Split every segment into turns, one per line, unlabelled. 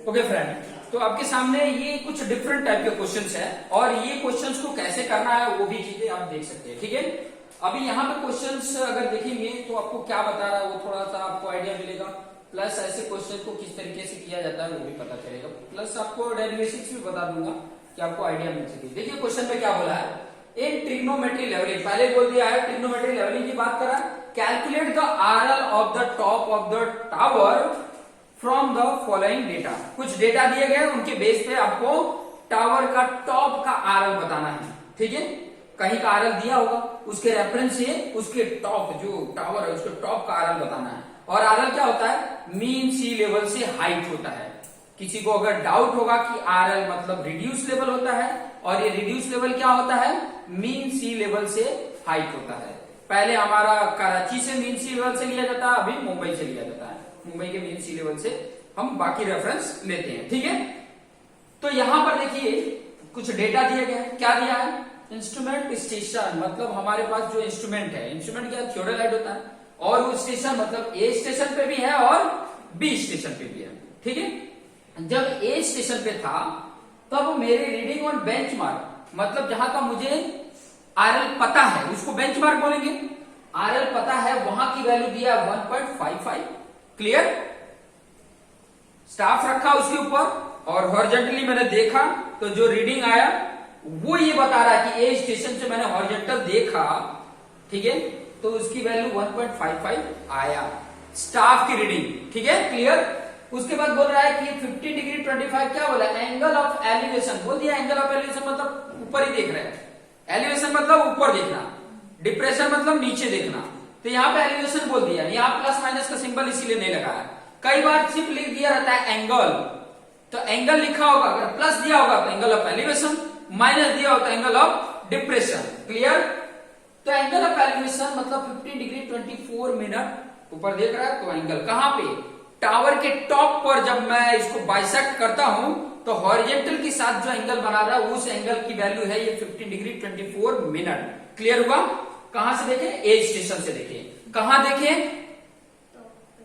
Okay friend, तो आपके सामने ये कुछ डिफरेंट टाइप के क्वेश्चंस है और ये क्वेश्चंस को कैसे करना है वो भी चीजें आप देख सकते हैं। ठीक है, अभी यहाँ पे क्वेश्चंस अगर देखेंगे तो आपको क्या बता रहा है वो थोड़ा सा आपको आइडिया मिलेगा, प्लस ऐसे क्वेश्चन को किस तरीके से किया जाता है वो भी पता चलेगा, प्लस आपको डेरिवेशंस भी बता दूंगा कि आपको आइडिया मिल सके। देखिए क्वेश्चन में क्या बोला है, इन ट्रिग्नोमेट्री लेवलिंग, पहले बोल दिया है ट्रिग्नोमेट्री लेवलिंग की बात करा, calculate the RL of the top of the tower from the following data. कुछ डेटा दिए गए, उनके बेस पे आपको टावर का टॉप का आरएल बताना है। ठीक है, कहीं का आरएल दिया होगा, उसके रेफरेंस से उसके टॉप जो टावर है उसके टॉप का आरएल बताना है। और आरएल क्या होता है, मीन सी लेवल से हाइट होता है। किसी को अगर डाउट होगा कि आरएल मतलब रिड्यूस लेवल होता है और ये रिड्यूस लेवल क्या होता है, मीन सी लेवल से हाइट होता है। पहले हमारा कराची से मीन सी लेवल से लिया जाता है, अभी मुंबई से लिया जाता है। मुंबई के मीन सी लेवल से हम बाकी रेफरेंस लेते हैं। ठीक है, तो यहां पर देखिए कुछ डेटा दिया गया है। क्या दिया है, इंस्ट्रूमेंट स्टेशन, मतलब हमारे पास जो इंस्ट्रूमेंट है, इंस्ट्रूमेंट क्या थियोडोलाइट होता है, और वो स्टेशन मतलब ए स्टेशन पे भी है और बी स्टेशन पे भी है। ठीक है, जब ए स्टेशन पे था तब मेरी रीडिंग ऑन बेंचमार्क, मतलब जहां का मुझे आरएल पता है उसको बेंचमार्क बोलेंगे। आरएल पता है, वहां की वैल्यू दिया 1.55। क्लियर, स्टाफ रखा उसके ऊपर और हॉरिजॉन्टली मैंने देखा तो जो रीडिंग आया वो ये बता रहा है कि ए स्टेशन से मैंने हॉरिजॉन्टल देखा। ठीक है, तो उसकी वैल्यू 1.55 आया, स्टाफ की रीडिंग। ठीक है, क्लियर। उसके बाद बोल रहा है कि 50 डिग्री 25 क्या बोला, एंगल ऑफ एलिवेशन बोल दिया। एंगल ऑफ एलिवेशन मतलब ऊपर ही देख रहे हैं, एलिवेशन मतलब ऊपर देखना, डिप्रेशन मतलब नीचे देखना। तो यहाँ पे एलिवेशन बोल दिया, यहाँ प्लस माइनस का सिंबल इसीलिए नहीं लगाया। कई बार सिर्फ लिख दिया रहता है एंगल, तो एंगल लिखा होगा, अगर प्लस दिया होगा तो एंगल ऑफ एलिवेशन, माइनस दिया होता है एंगल ऑफ डिप्रेशन। क्लियर, तो एंगल ऑफ एलिवेशन मतलब 50 डिग्री 24 मिनट ऊपर देख रहा है, तो एंगल कहां पे, टावर के टॉप पर। जब मैं इसको बाइसेक्ट करता हूं तो हॉरिजॉन्टल के साथ जो एंगल बना रहा है उस एंगल की वैल्यू है ये 50 डिग्री 24 मिनट। क्लियर हुआ। कहां से देखें, ए स्टेशन से देखें। कहां देखें,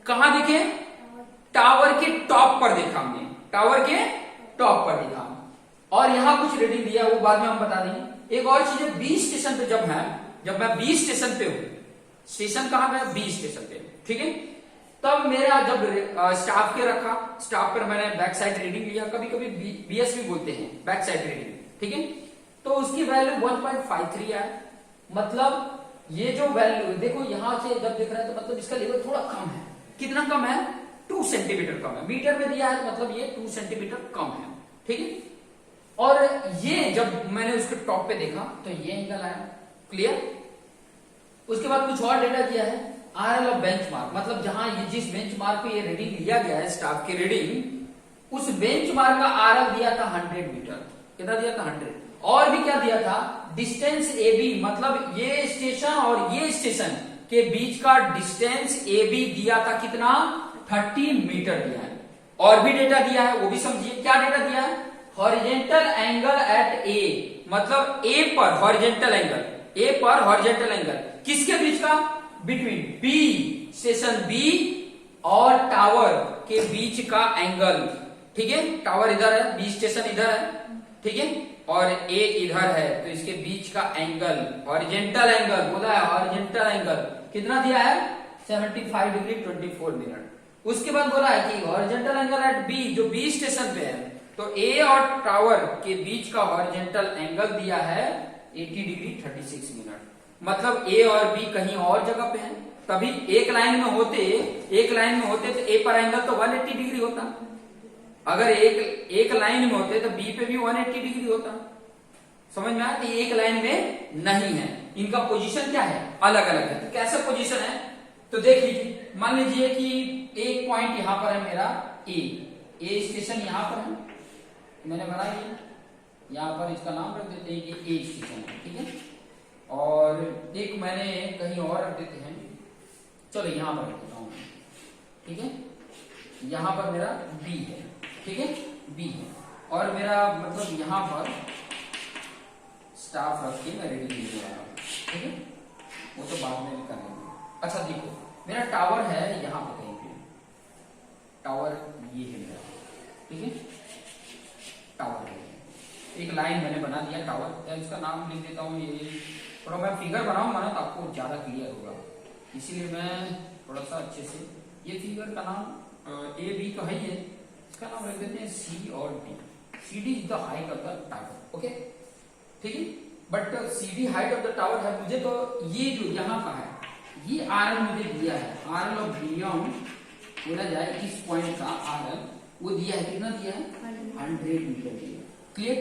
कहां देखें, टावर के टॉप पर देखा हमने, टावर के टॉप पर देखा। और यहां कुछ रीडिंग दिया वो बाद में हम बता देंगे। एक और चीज है, बी स्टेशन पे जब मैं बी स्टेशन पे हूं, स्टेशन कहां पे है, बी स्टेशन पे। ठीक है, तब मेरा जब स्टाफ के रखा, स्टाफ पर मैंने बैक साइड रीडिंग लिया, कभी कभी बीएस भी बोलते हैं बैक साइड रीडिंग। ठीक है, तो उसकी वैल्यू 1.53 है। मतलब ये जो वैल्यू देखो यहां से जब देख रहे हैं तो मतलब इसका लेवल थोड़ा कम है। कितना कम है, 2 सेंटीमीटर कम है। मीटर में दिया है तो मतलब ये 2 सेंटीमीटर कम है। ठीक है, और ये जब मैंने उसके टॉप पे देखा तो ये एंगल आया। क्लियर। उसके बाद कुछ और डेटा दिया है, आरएल ऑफ बेंचमार्क, मतलब जहां ये जिस बेंचमार्क पे ये रीडिंग लिया गया है स्टाफ की रीडिंग, उस बेंचमार्क का आरएल दिया था 100 मीटर। कितना दिया था, 100। और भी क्या दिया था, डिस्टेंस एबी, मतलब ये स्टेशन और ये स्टेशन के बीच का डिस्टेंस एबी दिया था कितना, 30 मीटर दिया है। और भी डेटा दिया है वो भी समझिए। क्या डेटा दिया है, हॉरिजेंटल एंगल एट ए, मतलब ए पर हॉरिजेंटल एंगल, ए पर हॉरिजेंटल एंगल किसके बीच का, बिटवीन बी, स्टेशन बी और टावर के बीच का एंगल। ठीक है, टावर इधर है, बी स्टेशन इधर है। ठीक है, और ए इधर है, तो इसके बीच का एंगल हॉरिजेंटल एंगल बोला है, हॉरिजेंटल एंगल कितना दिया है, 75 डिग्री 24 मिनट। उसके बाद बोला है कि हॉरिजेंटल एंगल एट बी, जो बी स्टेशन पे है, तो ए और टावर के बीच का हॉरिजेंटल एंगल दिया है 80 डिग्री 36 मिनट। मतलब ए और बी कहीं और जगह पे है, तभी एक लाइन में होते तो ए पर एंगल तो 180 डिग्री होता। अगर एक लाइन में होते तो बी पे भी 180 डिग्री होता। समझ में आया कि एक लाइन में नहीं है, इनका पोजीशन क्या है, अलग अलग है। तो कैसे पोजीशन है, तो देख लीजिए। मान लीजिए कि एक पॉइंट यहां पर है मेरा ए स्टेशन यहां पर है, मैंने बना लिया, यहां पर इसका नाम रख देते हैं कि ए स्टेशन है। ठीक है, और एक मैंने कहीं और रख देते हैं, चलो यहां पर रख देता हूं। ठीक है, यहां पर मेरा बी है। ठीक है, बी है, और मेरा मतलब यहां पर स्टाफ रख के मैं रीडिंग लेने वाला हूं। ठीक है, वो तो बाद में कर लेंगे। अच्छा देखो, मेरा टावर है यहां पर कहीं पे, टावर ये है मेरा। ठीक है, टावर है। एक लाइन मैंने बना दिया टावर, या इसका नाम लिख देता हूँ ये, थोड़ा मैं फिगर बनाऊंगा ना तो आपको ज्यादा क्लियर होगा, इसीलिए मैं थोड़ा सा अच्छे से, ये फिगर का नाम ए बी तो है ही है, इसका नाम रख देते हैं सी और D. C D is the height of the tower, okay ठीक है। But C D height of the tower है, मुझे तो ये जो यहाँ का है ये आर एल मुझे दिया है, आर एल ऑफ बियॉन्ड बोला जाए इस पॉइंट का आर एल वो दिया है, कितना दिया है 100 मीटर दिया, क्लियर।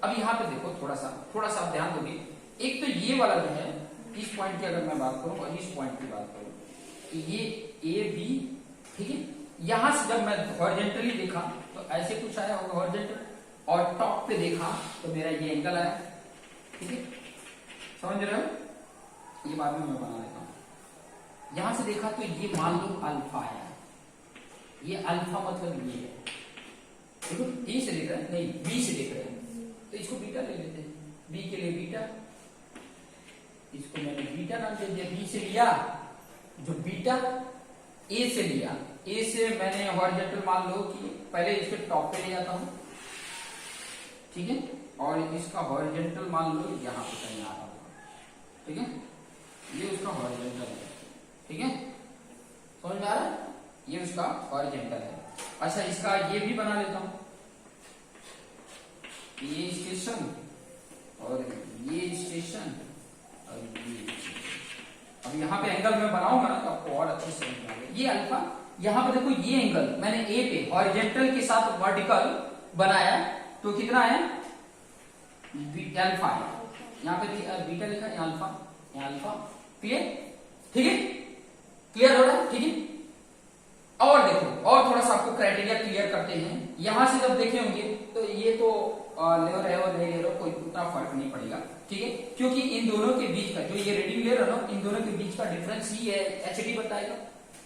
अब यहाँ पे देखो थोड़ा सा आप ध्यान दोगे, एक तो ये वाला जो है इस पॉइंट की अगर मैं बात करूं और इस पॉइंट की बात करूं, ये ए बी, ठीक है। यहां से जब मैं हॉरिजॉन्टली देखा तो ऐसे कुछ आया होगा हॉरिजॉन्टल, और टॉप पे देखा तो मेरा ये एंगल आया, ठीक है, समझ रहे हो। ये बाद में मैं बना देता हूं। यहां से देखा तो ये मान लो अल्फा है, ये अल्फा मतलब ये है, देखो ए से देख रहे हैं, नहीं बी से देख रहे हैं, तो इसको बीटा ले लेते हैं, बी के लिए बीटा, इसको मैंने बीटा नाम दे दिया, बी से लिया जो बीटा, ए से लिया, ए से मैंने हॉरिजॉन्टल मान लो कि पहले इसके टॉप पे ले जाता हूं, ठीक है, और इसका हॉरिजॉन्टल मान लो यहां पे कहीं आ रहा होगा, ठीक है, ये उसका हॉरिजॉन्टल है, ठीक है, समझ में आ रहा है, ये उसका हॉरिजॉन्टल है। अच्छा इसका ये भी बना लेता हूं, ये स्टेशन और ये स्टेशन और ये स्टेशन। अब यहाँ पे एंगल मैं बनाऊंगा ना तो आपको और अच्छे से समझ आएगा। ये अल्फा, यहाँ पे देखो ये एंगल मैंने ए पे हॉरिजॉन्टल के साथ वर्टिकल बनाया तो कितना है अल्फा है, यहाँ पे बीटा लिखा है, अल्फा, क्लियर, ठीक है, क्लियर हो रहा है, ठीक है। और देखो और थोड़ा सा आपको क्राइटेरिया क्लियर करते हैं, यहां से जब देखे होंगे तो ये तो ले रहे हो नहीं ले रहे हो कोई उतना फर्क नहीं पड़ेगा, ठीक है, क्योंकि इन दोनों के बीच का जो ये रीडिंग ले रहे हो इन दोनों के बीच का डिफरेंस ही है, एचडी बताएगा,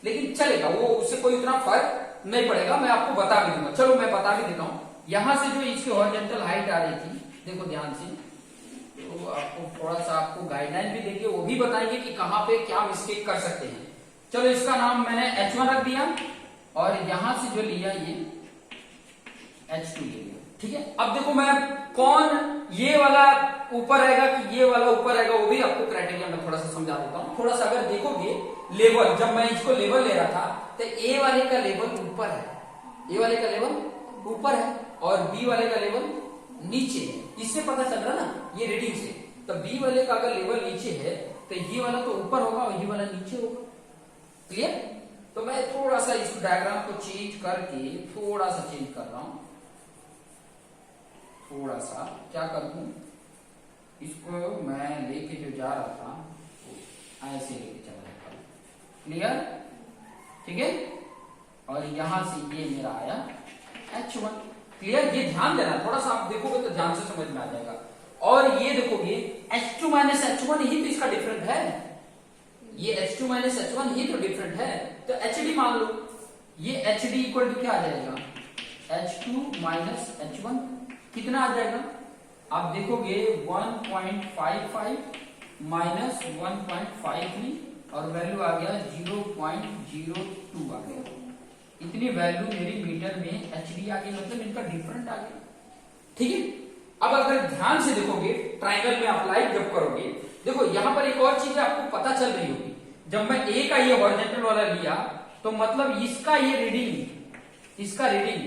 लेकिन चलेगा वो, उससे कोई उतना फर्क नहीं पड़ेगा, मैं आपको बता भी दूंगा। चलो मैं बता भी देता हूँ, यहां से जो इसकी हॉरिजॉन्टल हाइट आ रही थी, देखो ध्यान से, तो आपको थोड़ा सा आपको गाइडलाइन भी देंगे, वो भी बताएंगे कि कहाँ पे क्या मिस्टेक कर सकते हैं। चलो इसका नाम मैंने H1 रख दिया और यहां से जो लिया ये H2 ले लिया, ठीक है। अब देखो मैं कौन ये वाला ऊपर रहेगा कि ये वाला ऊपर रहेगा वो भी आपको क्राइटेरिया में थोड़ा सा समझा देता हूं। थोड़ा सा अगर देखोगे लेवल, जब मैं इसको लेवल ले रहा था तो ए वाले का लेवल ऊपर है, ए वाले का लेवल ऊपर है और बी वाले का लेवल नीचे है, इससे पता चल रहा ना ये रीडिंग से। तो बी वाले का अगर लेवल नीचे है तो ये वाला तो ऊपर होगा और ये वाला नीचे होगा, क्लियर। तो मैं थोड़ा सा इस डायग्राम को चेंज करके थोड़ा सा चेंज कर रहा हूं, थोड़ा सा क्या कर दूं, इसको मैं लेके जो जा रहा था ऐसे लेके चला जाता हूं, क्लियर, ठीक है। और यहां से ये मेरा आया H1, क्लियर। ये ध्यान देना, थोड़ा सा आप देखोगे तो ध्यान से समझ में आ जाएगा। और ये देखोगे H2 माइनस H1 ही तो इसका डिफरेंट है, ये H2 माइनस H1 ही तो डिफरेंट है, तो HD मान लो, ये HD इक्वल टू क्या आ जाएगा H2 माइनस H1, कितना आ जाएगा आप देखोगे 1.55 माइनस 1.53 और वैल्यू आ गया 0.02 आ गया, इतनी वैल्यू मेरी मीटर में HD आ गई, मतलब इनका डिफरेंट आ गया, ठीक है। अब अगर ध्यान से देखोगे ट्राइंगल में अप्लाई जब करोगे, देखो यहां पर एक और चीज आपको पता चल रही होगी, जब मैं ए का ये हॉरिजॉन्टल वाला लिया तो मतलब इसका ये रीडिंग, इसका रीडिंग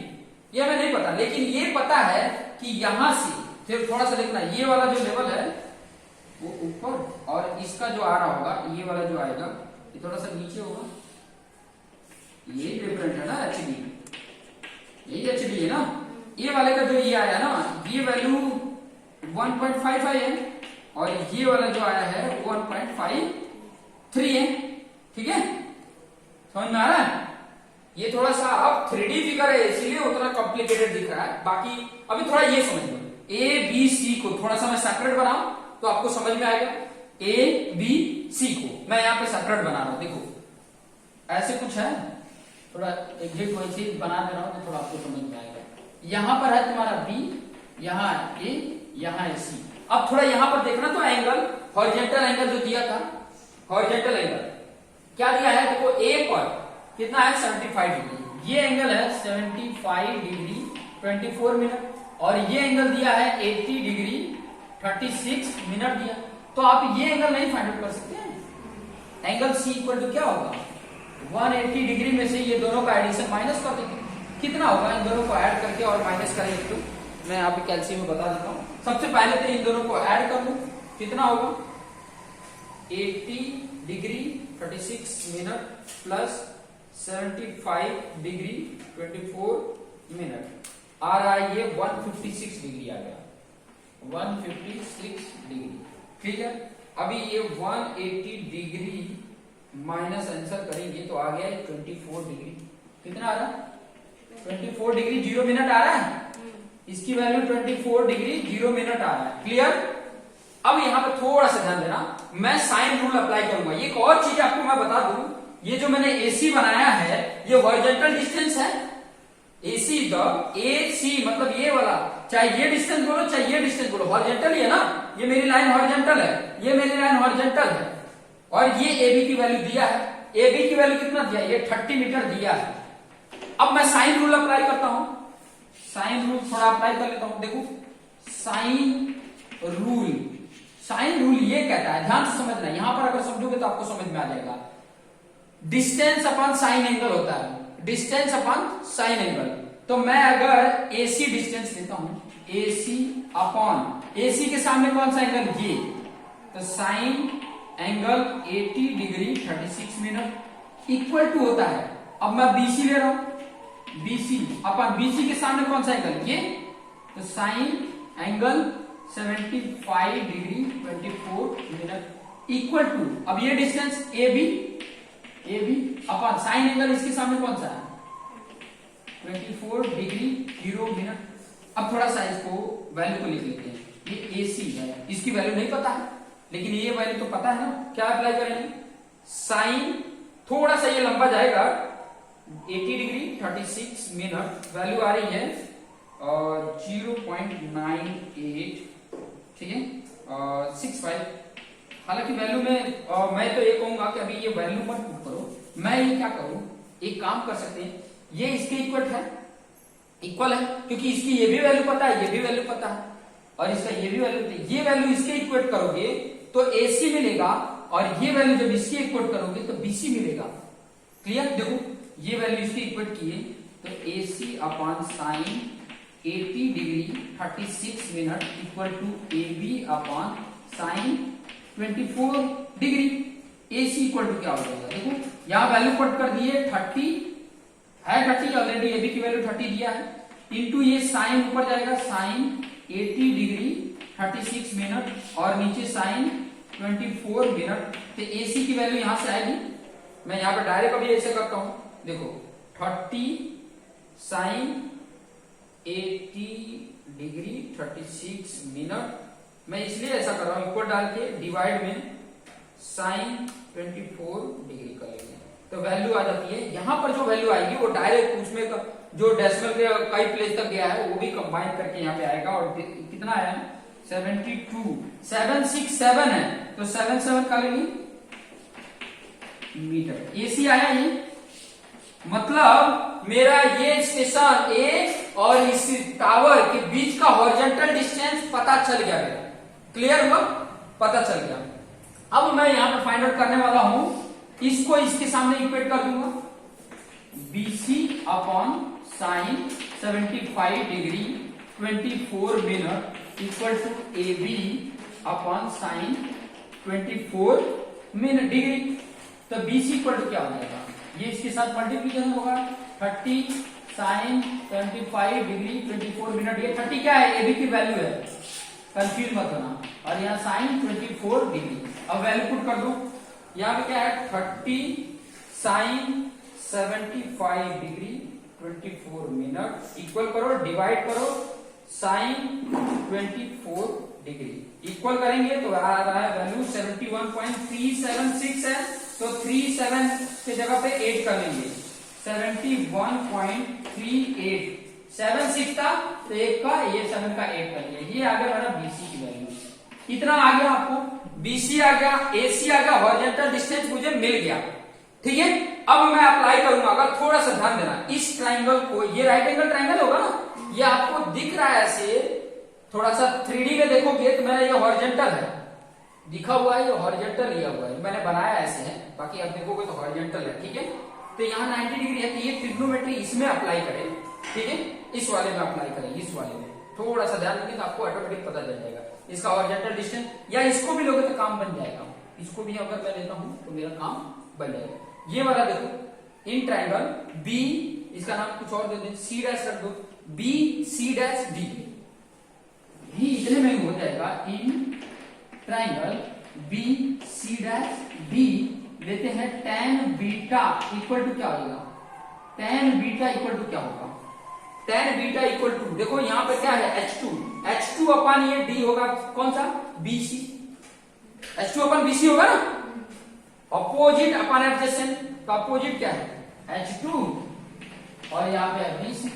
ये हमें नहीं पता, लेकिन ये पता है कि यहां से फिर थोड़ा सा देखना, ये वाला जो लेवल है वो ऊपर और इसका जो आ रहा होगा ये वाला जो आएगा ये थोड़ा सा नीचे होगा, ये डिफरेंट है ना एचडी, यही एचडी है ना, ये वाले का जो ये आया ना ये वैल्यू 1.55 है और ये वाला जो आया है 1.53 है, ठीक है, समझ में आ रहा है। ये थोड़ा सा अब 3D फिगर है इसीलिए उतना कॉम्प्लिकेटेड दिख रहा है, बाकी अभी थोड़ा ये समझ लो, ए बी सी को थोड़ा सा मैं सेपरेट बनाऊं तो आपको समझ में आएगा। ए बी सी को मैं यहाँ पे सेपरेट बना रहा हूं, देखो ऐसे कुछ है, थोड़ा एग्जैक्ट कोई चीज बना दे रहा हूं तो थोड़ा आपको समझ में आएगा। यहां पर है तुम्हारा बी, यहाँ ए, यहाँ है सी। अब थोड़ा यहां पर देखना तो एंगल, हॉरिजॉन्टल एंगल जो दिया था, हॉरिजॉन्टल एंगल क्या दिया है, देखो ए पर कितना है 75 डिग्री, ये एंगल है 75 डिग्री 24 मिनट और ये एंगल दिया है 80 डिग्री 36 मिनट दिया। तो आप ये एंगल नहीं फाइंड आउट कर सकते हैं। एंगल सी इक्वल टू क्या होगा, 180 डिग्री में से ये दोनों का एडिशन माइनस कर देंगे, कितना होगा इन दोनों को ऐड करके और माइनस करेंगे। तो मैं यहाँ पे कैल्सियम में बता देता हूँ। सबसे पहले तो इन दोनों को ऐड कर लो, कितना होगा 80 degree 36 minute plus 75 degree 24 minute आ रहा है, ये 156 डिग्री आ गया, 156 डिग्री। ठीक है, अभी ये 180 डिग्री माइनस आंसर करेंगे तो आ गया 24 डिग्री। कितना आ रहा है 24 डिग्री 0 मिनट आ रहा है, इसकी वैल्यू 24 डिग्री 0 मिनट आ रहा है। क्लियर। अब यहाँ पे थोड़ा सा ध्यान देना, मैं साइन रूल अप्लाई करूंगा। ये एक और चीज आपको मैं बता दूं, ये जो मैंने AC बनाया है ये हॉरिजॉन्टल डिस्टेंस है। AC AC मतलब ये वाला, चाहे ये डिस्टेंस बोलो चाहे ये डिस्टेंस बोलो, हॉरिजॉन्टल ही है ना। ये मेरी लाइन हॉरिजॉन्टल है, ये मेरी लाइन हॉरिजॉन्टल है और ये AB की वैल्यू दिया है। AB की वैल्यू कितना दिया, ये 30 मीटर दिया है। अब मैं साइन रूल अप्लाई करता हूं, साइन रूल थोड़ा अप्लाई कर लेता हूं। देखो साइन रूल, साइन रूल ये कहता है, ध्यान से समझना, यहां पर अगर समझोगे तो आपको समझ में आ जाएगा। डिस्टेंस अपॉन साइन एंगल होता है, डिस्टेंस अपॉन साइन एंगल। तो मैं अगर AC डिस्टेंस लेता हूं, AC अपॉन AC के सामने कौन सा एंगल, ये, तो sine angle 80 degree 36 minute equal to होता है। अब मैं BC ले रहा हूं, BC अपन BC के सामने कौन सा एंगल, ये, तो sine angle 75 degree 24 minute equal to, अब ये distance AB upon sine angle इसके सामने कौन सा है 24 डिग्री 0 मिनट। अब थोड़ा सा इसको वैल्यू को लिख लेते हैं, ये AC है, इसकी वैल्यू नहीं पता है लेकिन ये वैल्यू तो पता है ना। क्या अप्लाई करेंगे, साइन थोड़ा सा ये लंबा जाएगा 80 डिग्री 36 मिनट, वैल्यू आ रही है 0.98, ठीक है 65। हालांकि वैल्यू में मैं तो ये कहूंगा कि अभी ये वैल्यू मत पुट करो, मैं ये क्या करूं, एक काम कर सकते हैं, ये इसके इक्वल है, इक्वल है क्योंकि इसकी ये भी वैल्यू पता है, ये भी वैल्यू पता है और इसका ये भी वैल्यू, ये वैल्यू इसके इक्वेट करोगे तो AC मिलेगा और ये वैल्यू जब इसके इक्वेट करोगे तो BC मिलेगा। क्लियर। देखो ये वैल्यू इसके इक्वेट किए तो AC upon sine 80 degree 36 minute equal to AB upon sine 24 degree. AC equal to क्या हो जाएगा, देखो यहां वैल्यू पुट कर दिए 30 है, 30 ऑलरेडी AB की वैल्यू 30 दिया है, इंटू ये साइन ऊपर जाएगा साइन 80 डिग्री 36 मिनट और नीचे साइन 24 मिनट। तो AC की वैल्यू यहां से आएगी, मैं यहां पे डायरेक्ट अभी ऐसे करता हूं, देखो 30 साइन 80 डिग्री 36 मिनट, मैं इसलिए ऐसा कर रहा हूं इक्वल डाल के, डिवाइड में साइन 24 डिग्री कर लेंगे तो वैल्यू आ जाती है। यहां पर जो वैल्यू आएगी वो डायरेक्ट उसमें जो डेसिमल के कई प्लेस तक गया है वो भी कंबाइन करके यहाँ पे आएगा और कितना है 72 767 है तो 77 का लेंगे मीटर। AC आया ये, मतलब मेरा ये स्टेशन A और इस टावर के बीच का हॉरिजॉन्टल डिस्टेंस पता चल गया मेरा। क्लियर हुआ, पता चल गया। अब मैं यहां पे फाइंड आउट करने वाला हूं, इसको इसके सामने इक्वेट कर दूंगा, BC upon sine 75 degree 24 minute equal to AB upon sine 24 minute degree. तो BC इक्वल टू क्या हो जाएगा, ये इसके साथ मल्टीप्लीकेशन होगा 30 साइन 75 डिग्री 24 मिनट, ये 30 क्या है AB की वैल्यू है, कंफ्यूज मत होना, और यहाँ साइन 24 डिग्री। अब वैल्यू पुट कर दो, यहाँ पे क्या है 30 साइन 75 डिग्री 24 मिनट इक्वल करो, डिवाइड करो साइन 24 डिग्री, इक्वल करेंगे तो आ रहा है वैल्यू 71.376 है, तो 37 के जगह पे 8 कर लेंगे, 71.38, 76 था तो 1 का, ये 7 का 8 कर लिया, ये आ गया हमारा BC की वैल्यू। इतना आ गया आपको, BC आ गया, AC आ गया, हॉरिजॉन्टल डिस्टेंस मुझे मिल गया। ठीक है, अब मैं अप्लाई करूंगा, अगर थोड़ा सा ध्यान देना, इस ट्राइंगल को, ये राइट एंगल ट्राइंगल होगा ना, ये आपको दिख रहा है ऐसे, थोड़ा सा 3D में देखोगे तो मेरा ये हॉरिजॉन्टल है, दिखा हुआ है, ये हॉरिजॉन्टल लिया हुआ है, मैंने बनाया ऐसे है, बाकी आप देखोगे तो हॉरिजॉन्टल है, ठीक है। तो यहाँ 90 डिग्री है, तो ये ट्रिग्नोमेट्री इसमें अप्लाई करें, ठीक है, इस वाले में अप्लाई करें, इस वाले में थोड़ा सा ध्यान देंगे तो आपको ऑटोमेटिक पता चल जाएगा इसका हॉरिजॉन्टल डिस्टेंस, या इसको भी लोगे तो काम बन जाएगा, इसको भी अगर मैं लेता हूं तो मेरा काम बन जाएगा। ये वाला देखो, इन ट्राइंगल बी, इसका नाम कुछ और दे दें, सी डैश रख दो, बी सी डैश डी, भी इतने में हो जाएगा। In triangle B C dash D लेते हैं, tan बीटा इक्वल टू क्या होगा, tan बीटा इक्वल टू क्या होगा, tan बीटा इक्वल टू, देखो यहां पे क्या है, H2 अपन ये D होगा कौन सा, BC, H2 अपन BC होगा ना, अपोजिट अपन एडजेसेंट, तो अपोजिट क्या है H2, और यहाँ पे है BC।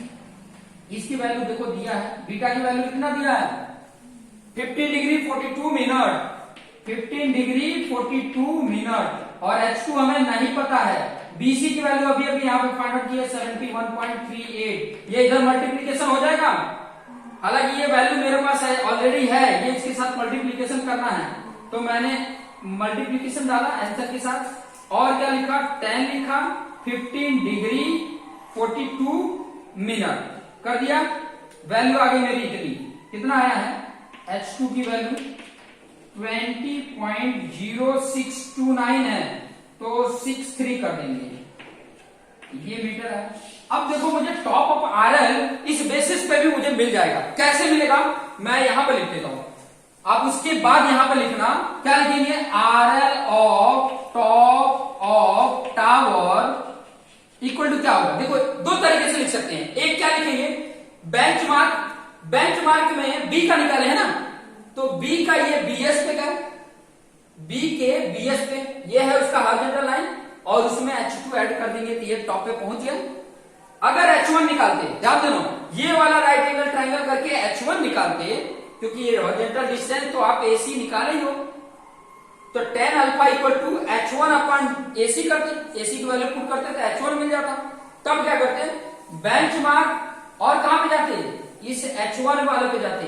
इसकी वैल्यू देखो दिया है, बीटा की वैल्यू कितना दिया है, 15 डिग्री 42 मिनट, 15 डिग्री 42 मिनट, और H2 हमें नहीं पता है, BC की वैल्यू अभी अभी यहाँ पे फाइंड आउट की है 71.38, ये इधर मल्टीप्लीकेशन हो जाएगा, हालांकि ये वैल्यू मेरे पास है ऑलरेडी है, ये इसके साथ मल्टीप्लीकेशन करना है, तो मैंने मल्टीप्लीकेशन डाला आंसर के साथ, और क्या लिखा, tan लिखा, 15 डिग्री 42 मिनट कर दिया, वैल्यू आ गई मेरी इतनी, कितना आया है, H2 की वैल्यू 20.0629 है, तो 63 कर देंगे, ये मीटर है। अब देखो मुझे टॉप ऑफ RL इस बेसिस पे भी मुझे मिल जाएगा, कैसे मिलेगा, मैं यहां पे लिख देता हूं, अब उसके बाद यहां पे लिखना, क्या लिखेंगे, RL of top of tower equal to क्या होगा, देखो दो तरीके से लिख सकते हैं, एक क्या लिखेंगे, बेंचमार्क में B का निकाले है ना, तो B का ये BS पे का, B के BS पे, ये है उसका हॉरिजॉन्टल लाइन, और उसमें H2 ऐड कर देंगे तो ये टॉप पे पहुंच गया। अगर H1 निकालते, ध्यान देना, ये वाला राइट एंगल ट्राइंगल करके H1 निकालते, क्योंकि ये हॉरिजॉन्टल डिस्टेंस, तो आप AC निकाले ही हो, तो tan alpha equal to H1 upon AC करते, AC की वैल्यू पुट करते तो H1 मिल जाता। तब क्या करते, बेंचमार्क, और कहां पे जाते, इस H1 वाले पे जाते,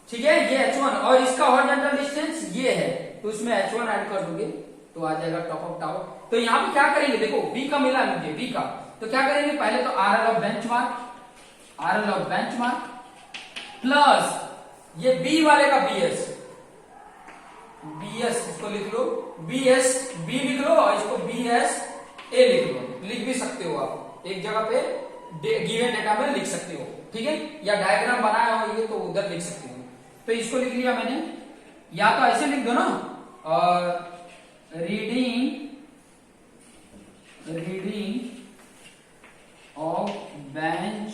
ठीक है, ये H1, और इसका हॉरिजॉन्टल डिस्टेंस ये है, तो उसमें H1 ऐड कर दोगे तो आ जाएगा टॉप ऑफ टावर। तो यहां पे क्या करेंगे, देखो B का मिला मुझे, B का, तो क्या करेंगे, पहले तो RL ऑफ बेंचमार्क प्लस ये B वाले का BS, इसको लिख लो, BS B लिख लो, और इसको BS A लिख लो, लिख भी सकते हो आप, एक जगह पे गिवन डेटा में लिख सकते हो, ठीक है, या डायग्राम बनाया हो ये तो उधर लिख सकते हो। तो इसको लिख लिया मैंने, या तो ऐसे लिख दो ना, reading of bench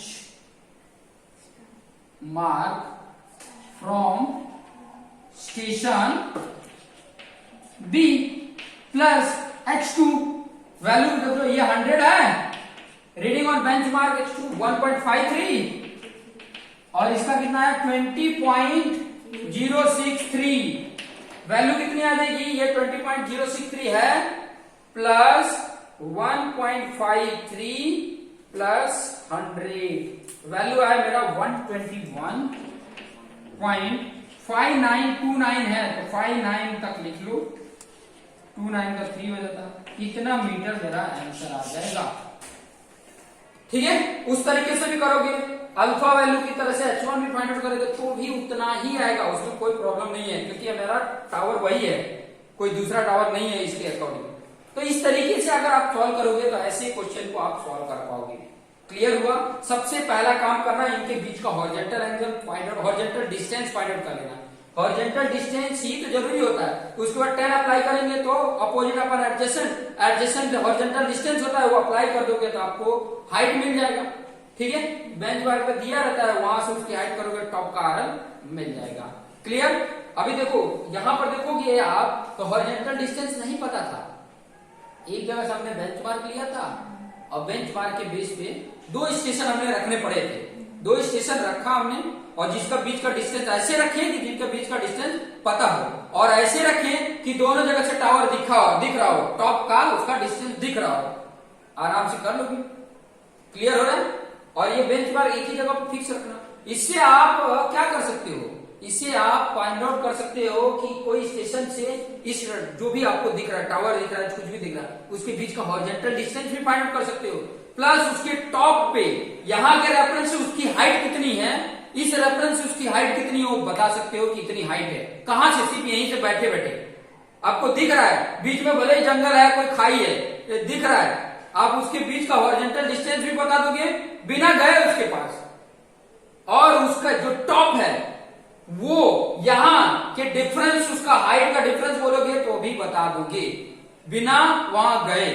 mark from station B plus H2, value देखो ये 100 है, reading on bench mark H2 1.53, और इसका कितना है 20.063, वैल्यू कितनी आ जाएगी, ये 20.063 है, प्लस 1.53 प्लस 100, वैल्यू आया मेरा 121.5929 है, तो 59 तक लिख लो, 29 का 3 हो जाता, इतना मीटर मेरा आंसर आ जाएगा, ठीक है। उस तरीके से भी करोगे, अल्फा वैल्यू की तरह से H1 भी फाइंड आउट करोगे तो भी उतना ही आएगा, उसमें कोई प्रॉब्लम नहीं है, क्योंकि मेरा टावर वही है, कोई दूसरा टावर नहीं है इसके अकॉर्डिंग। तो इस तरीके से अगर आप सॉल्व करोगे तो ऐसे क्वेश्चन को आप सॉल्व कर पाओगे। क्लियर हुआ, सबसे पहला काम करना, इनके बीच का horizontal angle find out, horizontal distance find out कर लेना, हॉरिजॉन्टल डिस्टेंस ही तो जरूरी होता है, उसके बाद tan अप्लाई करेंगे तो अपोजिट अपन एडजेसेंट हॉरिजॉन्टल डिस्टेंस होता है, वो अप्लाई कर दोगे तो आपको हाइट मिल जाएगा, ठीक है, बेंच मार्क पे दिया रहता है, वहां से उसकी हाइट करोगे टॉप का RL मिल जाएगा। क्लियर, अभी देखो यहां पर देखोगे आप, तो हॉरिजॉन्टल डिस्टेंस नहीं पता था, एक जगह से हमने बेंचमार्क लिया था, और बेंचमार्क के बेस पे दो स्टेशन हमने रखने पड़े थे, दो स्टेशन रखा हमने, और जिसका बीच का डिस्टेंस ऐसे रखे कि जिनका बीच का डिस्टेंस पता हो, और ऐसे रखे कि दोनों जगह से टावर दिख रहा हो, टॉप का उसका डिस्टेंस दिख रहा हो, आराम से कर लोगे। क्लियर हो रहा है? और ये बेंचमार्क एक ही जगह पर फिक्स रखना। इससे आप क्या कर सकते हो, इससे आप फाइंड आउट कर सकते हो कि कोई स्टेशन से इस जो भी आपको दिख रहा है, टावर दिख रहा है, कुछ भी दिख रहा है, उसके बीच का हॉरिजॉन्टल डिस्टेंस भी फाइंड आउट कर सकते हो। प्लस उसके टॉप पे यहाँ के रेफरेंस से उसकी हाइट कितनी है, इस रेफरेंस से उसकी हाइट कितनी है वो बता सकते हो कि इतनी हाइट है। कहां से? सिर्फ यहीं से बैठे बैठे आपको दिख रहा है, बीच में भले ही जंगल है, कोई खाई है, ये दिख रहा है, आप उसके बीच का हॉरिजॉन्टल डिस्टेंस भी बता दोगे बिना गए उसके पास। और उसका जो टॉप है वो यहां के डिफरेंस, उसका हाइट का डिफरेंस बोलोगे तो भी बता दोगे बिना वहां गए।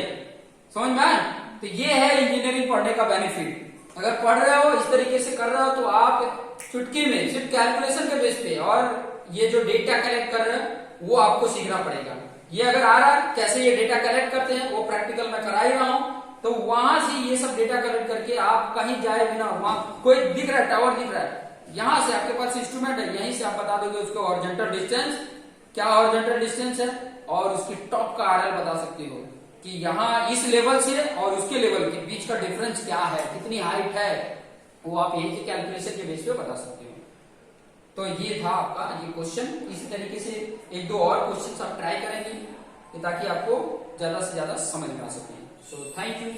समझ में आया? तो ये है इंजीनियरिंग पढ़ने का बेनिफिट। अगर पढ़ रहे हो, इस तरीके से कर रहे हो, तो आप चुटकी में सिर्फ कैलकुलेशन के बेस पे और ये जो डेटा कलेक्ट कर रहे हैं वो आपको सीखना पड़ेगा। ये अगर आ रहा है कैसे ये डेटा कलेक्ट करते हैं, वो प्रैक्टिकल में करा ही रहा हूं, तो वहां से ये सब डेटा कलेक्ट करके आप कहीं जाए बिना, वहां कोई दिख रहा है, टावर दिख रहा है, यहां से आपके पास इंस्ट्रूमेंट है, यहीं से आप बता दोगे उसको हॉरिजॉन्टल डिस्टेंस क्या हॉरिजॉन्टल डिस्टेंस है, और उसकी टॉप का आरएल बता सकते हो कि यहाँ इस लेवल से और उसके लेवल के बीच का डिफरेंस क्या है, कितनी हाइट है, वो आप यही के कैलकुलेशन के बेस पे बता सकते हो। तो ये था आपका ये क्वेश्चन। इसी तरीके से एक दो और क्वेश्चन आप ट्राई करेंगे ताकि आपको ज्यादा से ज्यादा समझ में आ सके। So thank you.